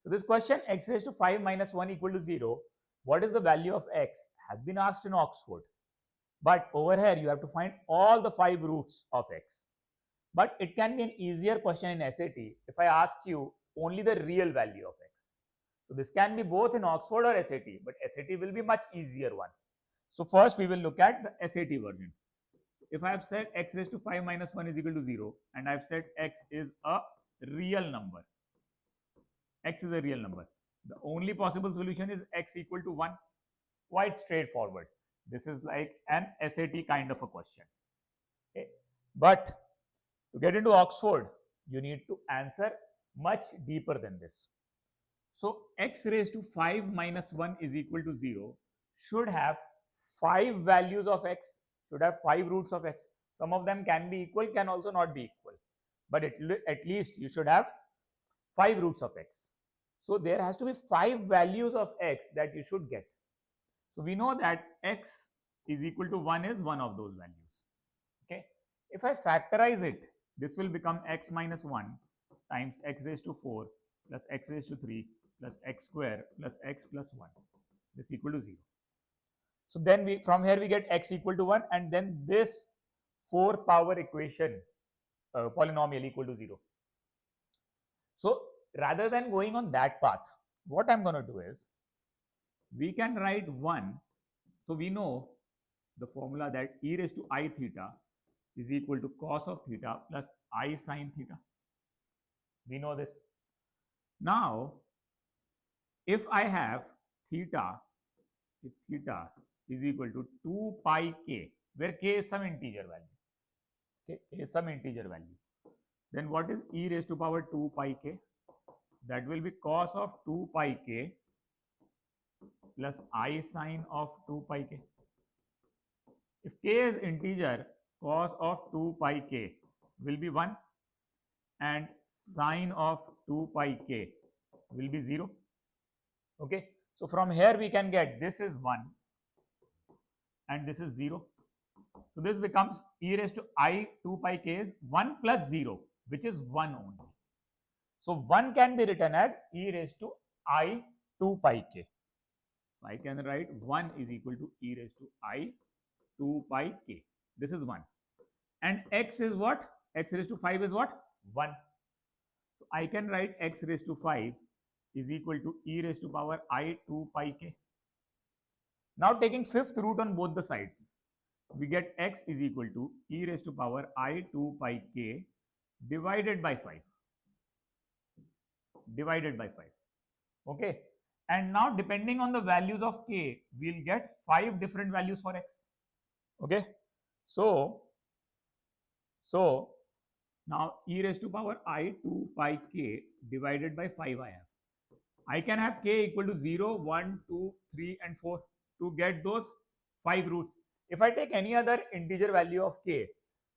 So this question, x raised to 5 minus 1 equal to 0, what is the value of x, has been asked in Oxford. But over here you have to find all the 5 roots of x. But it can be an easier question in SAT if I ask you only the real value of x. So this can be both in Oxford or SAT, but SAT will be much easier one. So first we will look at the SAT version. So if I have said x raised to 5 minus 1 is equal to 0 and I have said x is a real number, x is a real number, the only possible solution is x equal to 1. Quite straightforward. This is like an SAT kind of a question. Okay. But to get into Oxford, you need to answer much deeper than this. So x raised to 5 minus 1 is equal to 0 should have 5 values of x, should have 5 roots of x. Some of them can be equal, can also not be equal. But at least you should have 5 roots of x. So there has to be 5 values of x that you should get. So we know that x is equal to 1 is one of those values. Okay. If I factorize it, this will become x minus 1 times x raised to 4 plus x raised to 3 plus x square plus x plus 1. This equal to 0. So then we from here we get x equal to 1 and then this 4th power equation polynomial equal to 0. So rather than going on that path, what I'm going to do is we can write 1. So we know the formula that e raised to I theta is equal to cos of theta plus I sin theta. We know this. Now, if I have theta, if theta is equal to 2 pi k, where k is some integer value, okay, k is some integer value, then what is e raised to power 2 pi k? That will be cos of 2 pi k plus I sin of 2 pi k. If k is integer, cos of 2 pi k will be 1 and sine of 2 pi k will be 0. Okay. So from here we can get this is 1 and this is 0. So this becomes e raised to I 2 pi k is 1 plus 0, which is 1 only. So 1 can be written as e raised to I 2 pi k. So I can write 1 is equal to e raised to I 2 pi k. This is 1. And x is what? X raised to 5 is what? 1. So I can write x raised to 5 is equal to e raised to power I 2 pi k. Now taking 5th root on both the sides, we get x is equal to e raised to power I 2 pi k divided by 5. Divided by 5. Okay. And now depending on the values of k, we'll get 5 different values for x. Okay. So now e raised to power I 2 pi k divided by 5 I have. I can have k equal to 0, 1, 2, 3 and 4 to get those 5 roots. If I take any other integer value of k,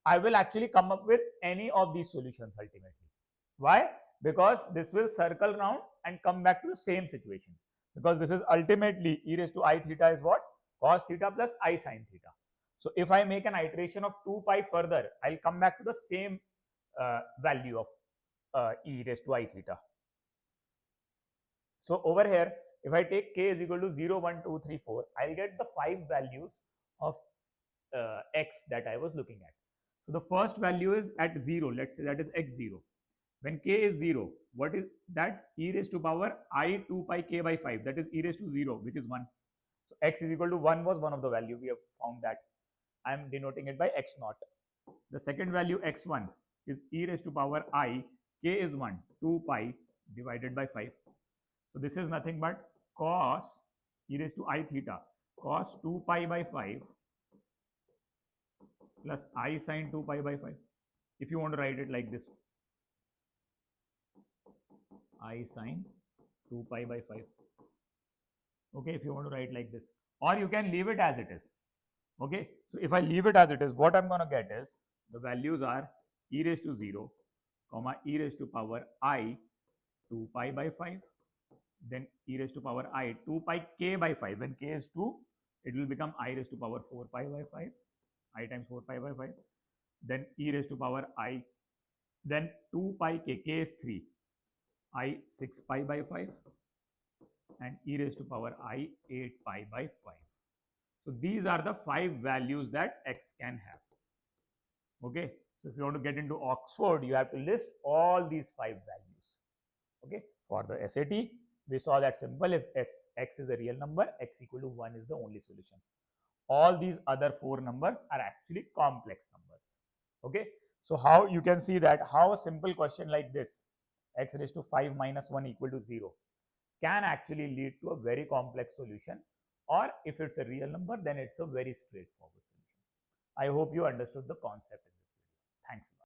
I will actually come up with any of these solutions ultimately. Why? Because this will circle around and come back to the same situation. Because this is ultimately e raised to I theta is what? Cos theta plus I sin theta. So if I make an iteration of 2 pi further, I'll come back to the same value of e raised to I theta. So over here, if I take k is equal to 0, 1, 2, 3, 4, I'll get the 5 values of x that I was looking at. So the first value is at 0, let's say that is x0. When k is 0, what is that? E raised to power I 2 pi k by 5, that is e raised to 0, which is 1. So x is equal to 1 was one of the value, we have found that. I am denoting it by x naught. The second value x1 is e raised to power I, k is 1, 2 pi divided by 5. So this is nothing but cos e raised to I theta, cos 2 pi by 5 plus I sin 2 pi by 5. If you want to write it like this, I sin 2 pi by 5. Okay, if you want to write like this, or you can leave it as it is. Okay, so if I leave it as it is, what I'm going to get is the values are e raised to 0, comma e raised to power I 2 pi by 5, then e raised to power I 2 pi k by 5. When k is 2, it will become I raised to power 4 pi by 5, I times 4 pi by 5, then e raised to power I, then 2 pi k, k is 3, I 6 pi by 5 and e raised to power I 8 pi by 5. So these are the 5 values that x can have. Okay. So if you want to get into Oxford, you have to list all these 5 values. Okay. For the SAT, we saw that simple. If x is a real number, x equal to 1 is the only solution. All these other 4 numbers are actually complex numbers. Okay. So how you can see that how a simple question like this, x raised to 5 minus 1 equal to 0, can actually lead to a very complex solution, or if it's a real number, then it's a very straightforward solution. I hope you understood the concept in this video. Thanks a lot.